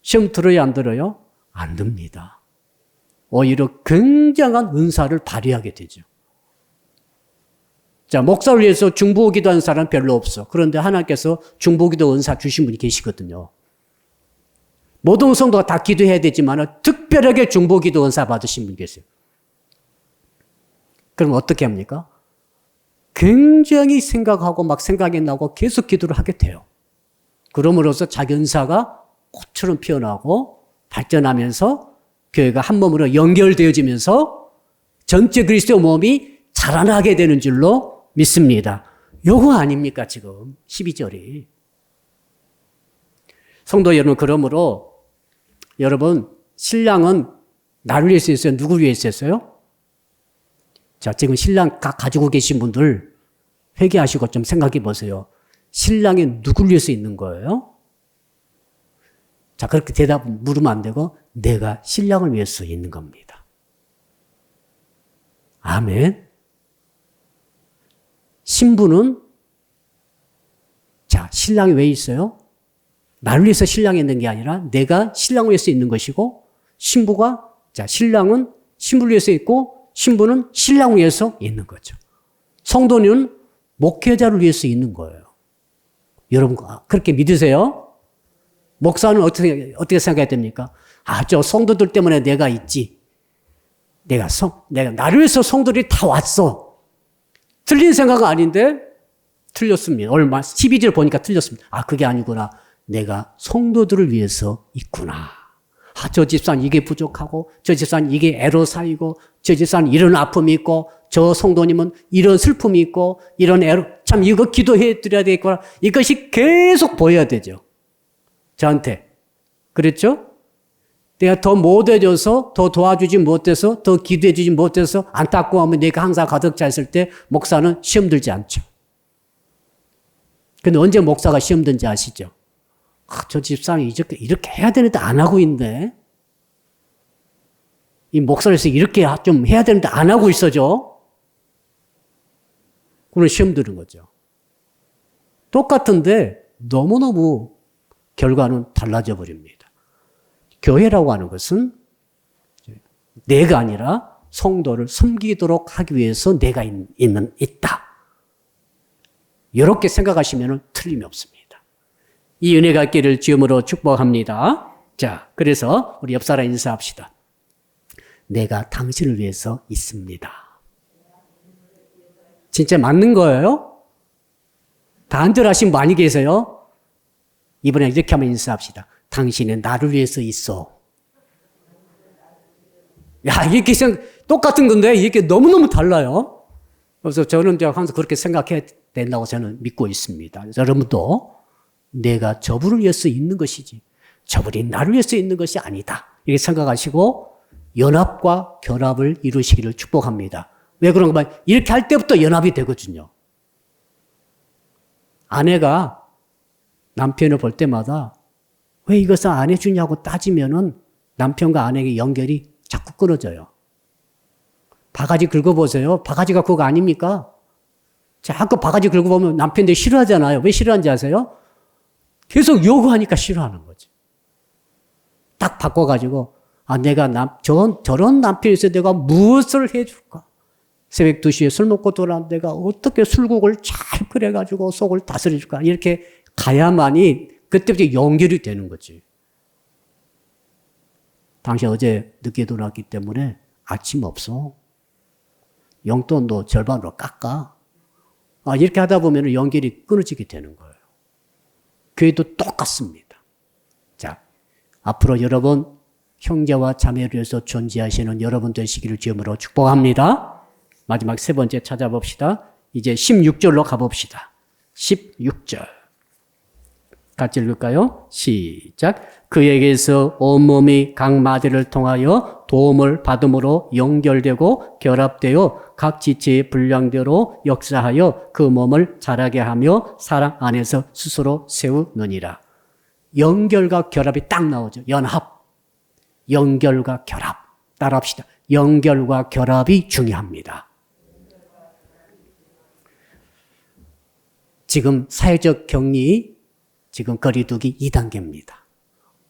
시험 들어요 안 들어요? 안 듭니다. 오히려 굉장한 은사를 발휘하게 되죠. 자, 목사를 위해서 중보기도 하는 사람은 별로 없어. 그런데 하나님께서 중보기도 은사 주신 분이 계시거든요. 모든 성도가 다 기도해야 되지만 특별하게 중보기도 은사 받으신 분이 계세요. 그럼 어떻게 합니까? 굉장히 생각하고 막 생각이 나고 계속 기도를 하게 돼요. 그럼으로써 자기 은사가 꽃처럼 피어나고 발전하면서 교회가 한 몸으로 연결되어지면서 전체 그리스도의 몸이 자라나게 되는 줄로 믿습니다. 요거 아닙니까 지금 12절이. 성도 여러분, 그러므로 여러분 신랑은 나를 위해서 했어요? 누구를 위해서 했어요? 자, 지금 신랑 가지고 계신 분들 회개하시고 좀 생각해 보세요. 신랑이 누구를 위해서 있는 거예요? 자, 그렇게 대답 물으면 안 되고 내가 신랑을 위해서 있는 겁니다. 아멘. 신부는 자, 신랑이 왜 있어요? 나를 위해서 신랑이 있는 게 아니라 내가 신랑을 위해서 있는 것이고 신부가 자, 신랑은 신부를 위해서 있고 신부는 신랑을 위해서 있는 거죠. 성도는 목회자를 위해서 있는 거예요. 여러분 그렇게 믿으세요? 목사는 어떻게 생각해야 됩니까? 아, 저 성도들 때문에 내가 있지. 내가 나를 위해서 성도들이 다 왔어. 틀린 생각은 아닌데 틀렸습니다. 얼마 12절 보니까 틀렸습니다. 아, 그게 아니구나. 내가 성도들을 위해서 있구나. 아, 저 집사는 이게 부족하고 저 집사는 이게 애로사이고 저 집사는 이런 아픔이 있고 저 성도님은 이런 슬픔이 있고 이런 참 이거 기도해 드려야 되겠구나. 이것이 계속 보여야 되죠. 저한테. 그랬죠? 내가 더 못해줘서, 더 도와주지 못해서, 더 기도해주지 못해서 안타까워하면 내가 항상 가득 차 있을 때 목사는 시험 들지 않죠. 근데 언제 목사가 시험 든지 아시죠? 아, 저 집사람이 이렇게 해야 되는데 안 하고 있네. 이 목사로서 이렇게 좀 해야 되는데 안 하고 있어죠. 그런 시험 드는 거죠. 똑같은데 너무너무 결과는 달라져 버립니다. 교회라고 하는 것은 내가 아니라 성도를 섬기도록 하기 위해서 내가 있다. 이렇게 생각하시면 틀림이 없습니다. 이 은혜가 있기를 주님으로 축복합니다. 자, 그래서 우리 옆 사람 인사합시다. 내가 당신을 위해서 있습니다. 진짜 맞는 거예요? 다 안절하신 분 많이 계세요? 이번에 이렇게 한번 인사합시다. 당신은 나를 위해서 있어. 야, 이렇게 똑같은 건데 이게 너무너무 달라요. 그래서 저는 항상 그렇게 생각해야 된다고 저는 믿고 있습니다. 여러분도 내가 저분을 위해서 있는 것이지 저분이 나를 위해서 있는 것이 아니다. 이렇게 생각하시고 연합과 결합을 이루시기를 축복합니다. 왜 그런가 하면 이렇게 할 때부터 연합이 되거든요. 아내가 남편을 볼 때마다 왜 이것을 안 해주냐고 따지면은 남편과 아내의 연결이 자꾸 끊어져요. 바가지 긁어보세요. 바가지가 그거 아닙니까? 자꾸 바가지 긁어보면 남편들이 싫어하잖아요. 왜 싫어하는지 아세요? 계속 요구하니까 싫어하는 거지. 딱 바꿔가지고 내가 저런 남편이 있어 내가 무엇을 해줄까? 새벽 2시에 술 먹고 돌아왔는데 내가 어떻게 술국을 잘 끓여가지고 속을 다스려줄까? 이렇게 가야만이 그때부터 연결이 되는 거지. 당신 어제 늦게 돌아왔기 때문에 아침 없어. 용돈도 절반으로 깎아. 이렇게 하다 보면 연결이 끊어지게 되는 거예요. 교회도 똑같습니다. 자, 앞으로 여러분 형제와 자매를 위해서 존재하시는 여러분 되시기를 주님으로 축복합니다. 마지막 세 번째 찾아봅시다. 이제 16절로 가봅시다. 16절. 같이 읽을까요? 시작. 그에게서 온몸이 각 마디를 통하여 도움을 받음으로 연결되고 결합되어 각 지체의 분량대로 역사하여 그 몸을 자라게 하며 사랑 안에서 스스로 세우느니라. 연결과 결합이 딱 나오죠. 연합. 연결과 결합. 따라합시다. 연결과 결합이 중요합니다. 지금 사회적 격리, 지금 거리두기 2단계입니다.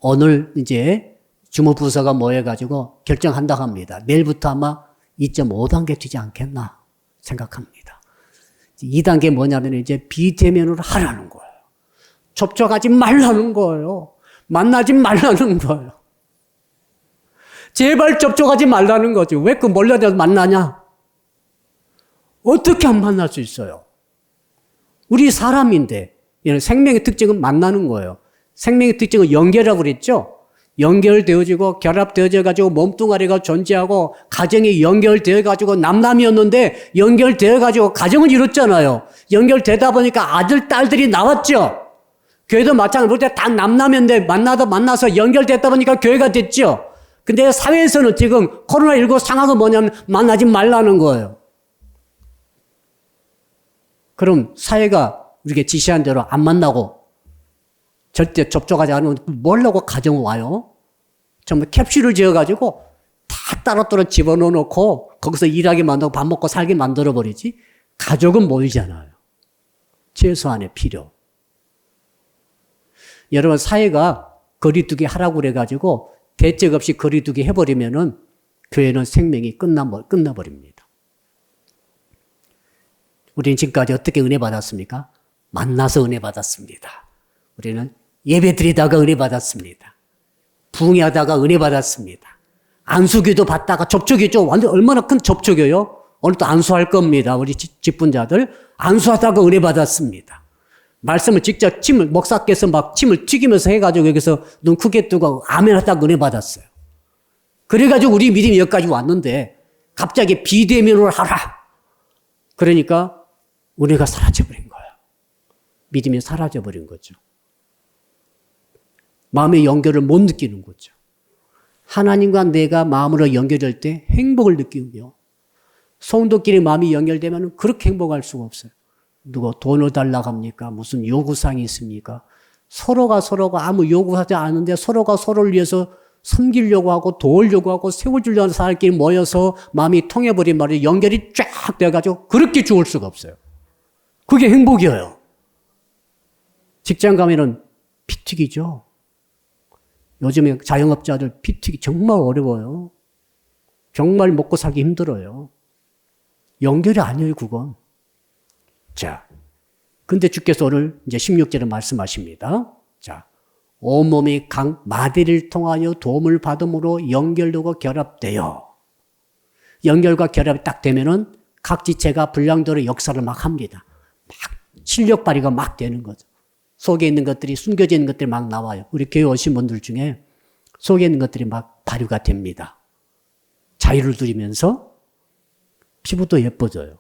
오늘 이제 주무부서가 모여가지고 결정한다고 합니다. 내일부터 아마 2.5단계 되지 않겠나 생각합니다. 2단계 뭐냐면 이제 비대면으로 하라는 거예요. 접촉하지 말라는 거예요. 만나지 말라는 거예요. 제발 접촉하지 말라는 거죠. 왜 그 몰라서 만나냐? 어떻게 안 만날 수 있어요? 우리 사람인데 생명의 특징은 만나는 거예요. 생명의 특징은 연결이라고 그랬죠? 연결되어지고 결합되어져가지고 몸뚱아리가 존재하고 가정이 연결되어가지고 남남이었는데 연결되어가지고 가정을 이뤘잖아요. 연결되다 보니까 아들, 딸들이 나왔죠? 교회도 마찬가지로 볼 때 다 남남이었는데 만나서 연결됐다 보니까 교회가 됐죠? 근데 사회에서는 지금 코로나19 상황은 뭐냐면 만나지 말라는 거예요. 그럼 사회가 우리에게 지시한 대로 안 만나고 절대 접촉하지 않으면 뭐라고 가정 와요? 정말 캡슐을 지어가지고 다 따로따로 집어넣어 놓고 거기서 일하게 만들고 밥 먹고 살게 만들어버리지 가족은 모이잖아요. 최소한의 필요. 여러분 사회가 거리두기 하라고 그래가지고 대책 없이 거리두기 해버리면은 교회는 생명이 끝나버립니다. 우리는 지금까지 어떻게 은혜 받았습니까? 만나서 은혜 받았습니다. 우리는 예배 드리다가 은혜 받았습니다. 부흥하다가 은혜 받았습니다. 안수기도 받다가 접촉이죠. 완전 얼마나 큰 접촉이에요. 오늘 또 안수할 겁니다. 우리 직분자들 안수하다가 은혜 받았습니다. 말씀을 직접 목사께서 막 침을 튀기면서 해가지고 여기서 눈 크게 뜨고 아멘 하다가 은혜 받았어요. 그래가지고 우리 믿음이 여기까지 왔는데 갑자기 비대면으로 하라. 그러니까 은혜가 사라져버린 거예요. 믿음이 사라져버린 거죠. 마음의 연결을 못 느끼는 거죠. 하나님과 내가 마음으로 연결될 때 행복을 느끼고요. 성도끼리 마음이 연결되면 그렇게 행복할 수가 없어요. 누가 돈을 달라고 합니까? 무슨 요구사항이 있습니까? 서로가 아무 요구하지 않은데 서로가 서로를 위해서 섬기려고 하고 도우려고 하고 세워주려고 하는 사람끼리 모여서 마음이 통해버린 말이 연결이 쫙 돼가지고 그렇게 좋을 수가 없어요. 그게 행복이에요. 직장 가면은 피 튀기죠. 요즘에 자영업자들 피 튀기 정말 어려워요. 정말 먹고 살기 힘들어요. 연결이 아니에요, 그건. 자, 근데 주께서 오늘 이제 16절에 말씀하십니다. 자, 온몸이 각 마디를 통하여 도움을 받음으로 연결되고 결합되어. 연결과 결합이 딱 되면은 각 지체가 분량대로 역사를 막 합니다. 막 실력 발휘가 막 되는 거죠. 속에 있는 것들이, 숨겨져 있는 것들이 막 나와요. 우리 교회 오신 분들 중에 속에 있는 것들이 막 발휘가 됩니다. 자유를 누리면서 피부도 예뻐져요.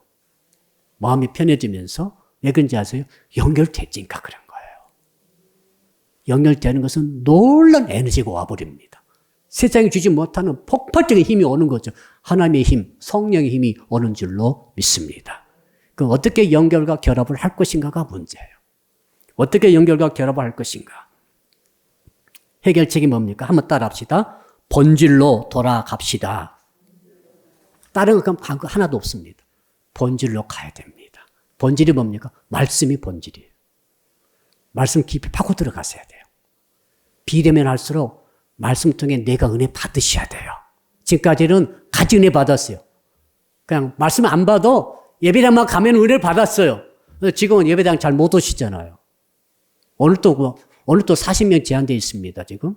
마음이 편해지면서 왜 그런지 아세요? 연결됐으니까 그런 거예요. 연결되는 것은 놀라운 에너지가 와버립니다. 세상이 주지 못하는 폭발적인 힘이 오는 거죠. 하나님의 힘, 성령의 힘이 오는 줄로 믿습니다. 그럼 어떻게 연결과 결합을 할 것인가가 문제예요. 어떻게 연결과 결합을 할 것인가? 해결책이 뭡니까? 한번 따라합시다. 본질로 돌아갑시다. 다른 거 하나도 없습니다. 본질로 가야 됩니다. 본질이 뭡니까? 말씀이 본질이에요. 말씀 깊이 파고 들어가셔야 돼요. 비대면 할수록 말씀 통해 내가 은혜 받으셔야 돼요. 지금까지는 같이 은혜 받았어요. 그냥 말씀 안 봐도 예배당만 가면 은혜를 받았어요. 지금은 예배당 잘 못 오시잖아요. 오늘 또 40명 제한되어 있습니다, 지금.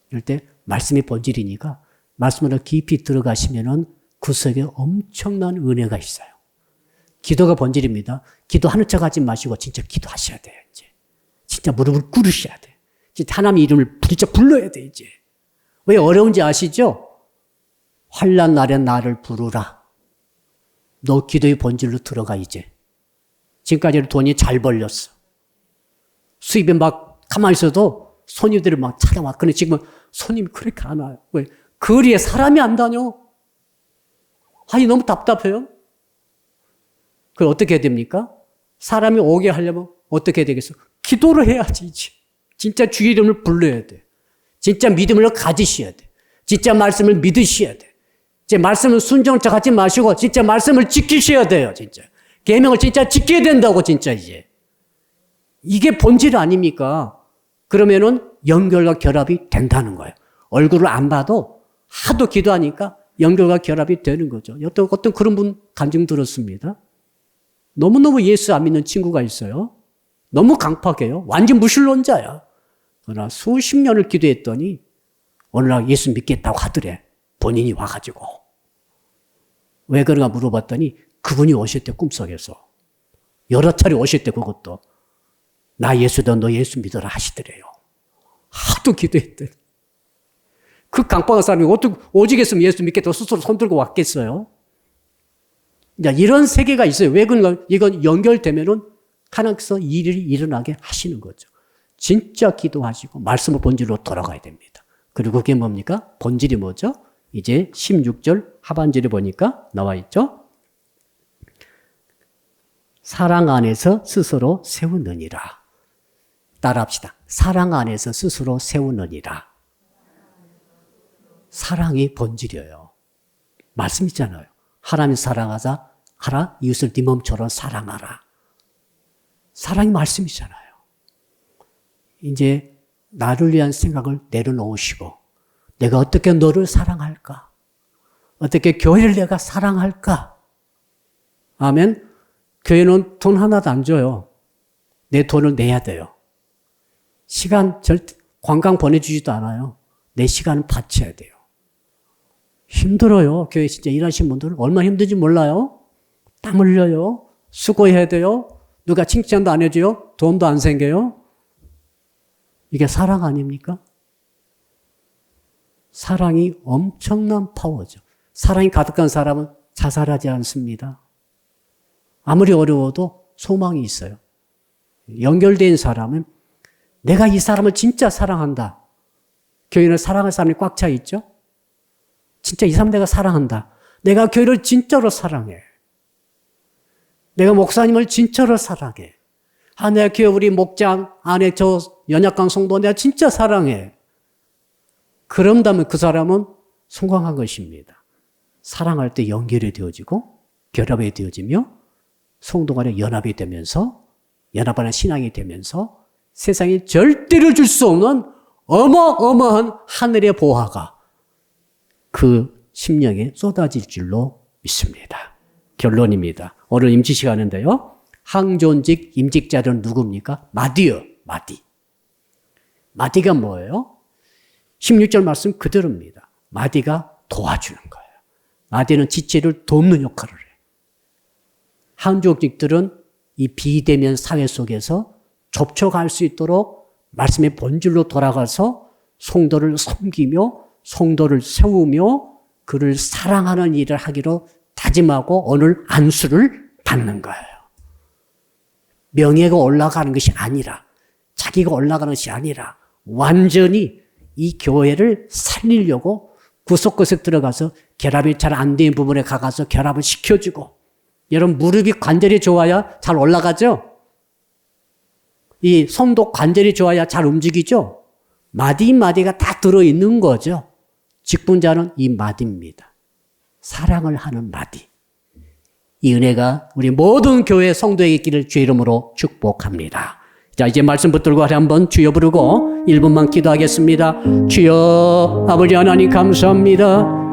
이럴 때 말씀이 본질이니까 말씀으로 깊이 들어가시면은 그 속에 엄청난 은혜가 있어요. 기도가 본질입니다. 기도하는 척 하지 마시고 진짜 기도하셔야 돼요, 이제. 진짜 무릎을 꿇으셔야 돼요. 진짜 하나님의 이름을 진짜 불러야 돼, 이제. 왜 어려운지 아시죠? 환난 날에 나를 부르라. 너 기도의 본질로 들어가, 이제. 지금까지는 돈이 잘 벌렸어. 수입이 막 가만히 있어도 손님들이 막 찾아와. 근데 지금은 손님이 그렇게 안 와요. 왜? 거리에 사람이 안 다녀. 아니, 너무 답답해요. 그럼 어떻게 해야 됩니까? 사람이 오게 하려면 어떻게 해야 되겠어? 기도를 해야지, 이제. 진짜 주의 이름을 불러야 돼. 진짜 믿음을 가지셔야 돼. 진짜 말씀을 믿으셔야 돼. 제 말씀을 순종을 하지 마시고 진짜 말씀을 지키셔야 돼요, 진짜. 계명을 진짜 지켜야 된다고, 진짜 이제. 이게 본질 아닙니까? 그러면은 연결과 결합이 된다는 거예요. 얼굴을 안 봐도 하도 기도하니까 연결과 결합이 되는 거죠. 어떤 그런 분 간증 들었습니다. 너무너무 예수 안 믿는 친구가 있어요. 너무 강팍해요. 완전 무신론자야. 그러나 수십 년을 기도했더니 어느 날 예수 믿겠다고 하더래. 본인이 와가지고. 왜 그런가 물어봤더니 그분이 오실 때 꿈속에서 여러 차례 오실 때 그것도 나 예수도 너 예수 믿어라 하시더래요. 하도 기도했더니. 그 강박한 사람이 어떻게 오직했으면 예수 믿겠다고 스스로 손들고 왔겠어요? 이런 세계가 있어요. 왜 그런가? 이건 연결되면은 하나님께서 일이 일어나게 하시는 거죠. 진짜 기도하시고 말씀의 본질로 돌아가야 됩니다. 그리고 그게 뭡니까? 본질이 뭐죠? 이제 16절 하반절에 보니까 나와 있죠? 사랑 안에서 스스로 세우느니라. 따라합시다. 사랑 안에서 스스로 세우느니라. 사랑이 본질이에요. 말씀 있잖아요. 하나님 사랑하자 하라. 이웃을 네 몸처럼 사랑하라. 사랑이 말씀이잖아요. 이제 나를 위한 생각을 내려놓으시고 내가 어떻게 너를 사랑할까? 어떻게 교회를 내가 사랑할까? 아멘. 교회는 돈 하나도 안 줘요. 내 돈을 내야 돼요. 시간 절대 관광 보내주지도 않아요. 내 시간을 바쳐야 돼요. 힘들어요. 교회 진짜 일하시는 분들은 얼마나 힘든지 몰라요. 땀 흘려요. 수고해야 돼요. 누가 칭찬도 안 해줘요. 돈도 안 생겨요. 이게 사랑 아닙니까? 사랑이 엄청난 파워죠. 사랑이 가득한 사람은 자살하지 않습니다. 아무리 어려워도 소망이 있어요. 연결된 사람은 내가 이 사람을 진짜 사랑한다. 교회는 사랑할 사람이 꽉 차 있죠? 진짜 이 사람 내가 사랑한다. 내가 교회를 진짜로 사랑해. 내가 목사님을 진짜로 사랑해. 내가 교회 우리 목장 안에 저 연약한 성도 내가 진짜 사랑해. 그런다면 그 사람은 성공한 것입니다. 사랑할 때 연결이 되어지고 결합이 되어지며 성도 간에 연합이 되면서 연합하는 신앙이 되면서 세상에 절대로 줄 수 없는 어마어마한 하늘의 보화가 그 심령에 쏟아질 줄로 믿습니다. 결론입니다. 오늘 임시 시간인데요. 항존직 임직자는 누굽니까? 마디요. 마디. 마디가 뭐예요? 16절 말씀 그대로입니다. 마디가 도와주는 거예요. 마디는 지체를 돕는 역할을 해요. 항존직들은 이 비대면 사회 속에서 접촉할 수 있도록 말씀의 본질로 돌아가서 성도를 섬기며 성도를 세우며 그를 사랑하는 일을 하기로 다짐하고 오늘 안수를 받는 거예요. 명예가 올라가는 것이 아니라 자기가 올라가는 것이 아니라 완전히 이 교회를 살리려고 구석구석 들어가서 결합이 잘 안 된 부분에 가서 결합을 시켜주고 여러분 무릎이 관절이 좋아야 잘 올라가죠? 이 손도 관절이 좋아야 잘 움직이죠? 마디마디가 다 들어있는 거죠. 직분자는 이 마디입니다. 사랑을 하는 마디. 이 은혜가 우리 모든 교회 성도에게 있기를 주의 이름으로 축복합니다. 자, 이제 말씀 붙들고 한번 주여 부르고 1분만 기도하겠습니다. 주여 아버지 하나님 감사합니다.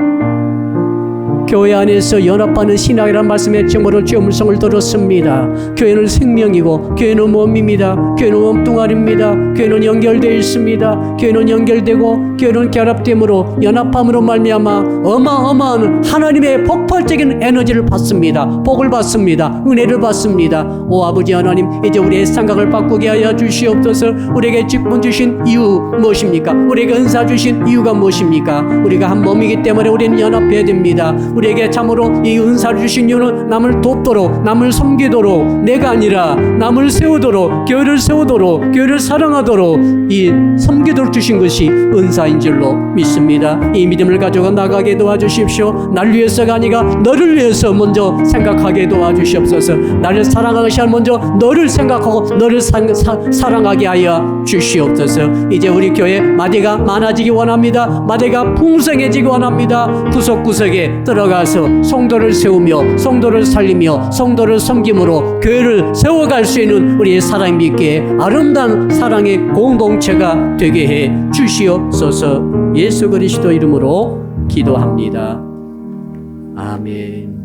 교회 안에서 연합하는 신학이라는 말씀의 제목으로 주의 음성을 들었습니다. 교회는 생명이고 교회는 몸입니다. 교회는 몸뚱아리입니다. 교회는 연결되어 있습니다. 교회는 연결되고 교회는 결합됨으로 연합함으로 말미암아 어마어마한 하나님의 폭발적인 에너지를 받습니다. 복을 받습니다. 은혜를 받습니다. 오 아버지 하나님 이제 우리의 생각을 바꾸게 하여 주시옵소서. 우리에게 직분 주신 이유 무엇입니까? 우리에게 은사 주신 이유가 무엇입니까? 우리가 한 몸이기 때문에 우리는 연합해야 됩니다. 우리에게 참으로 이 은사를 주신 이유는 남을 돕도록 남을 섬기도록 내가 아니라 남을 세우도록 교회를 세우도록 교회를 사랑하도록 이 섬기도록 주신 것이 은사인 줄로 믿습니다. 이 믿음을 가지고 나가게 도와주십시오. 날 위해서가 아니라 너를 위해서 먼저 생각하게 도와주시옵소서. 나를 사랑하는 시간 먼저 너를 생각하고 너를 사랑하게 하여 주시옵소서. 이제 우리 교회 마디가 많아지기 원합니다. 마디가 풍성해지기 원합니다. 구석구석에 들어가서 성도를 세우며 성도를 살리며 성도를 섬김으로 교회를 세워갈 수 있는 우리의 사랑 믿기에 아름다운 사랑의 공동체가 되게 해 주시옵소서. 예수 그리스도 이름으로 기도합니다. 아멘.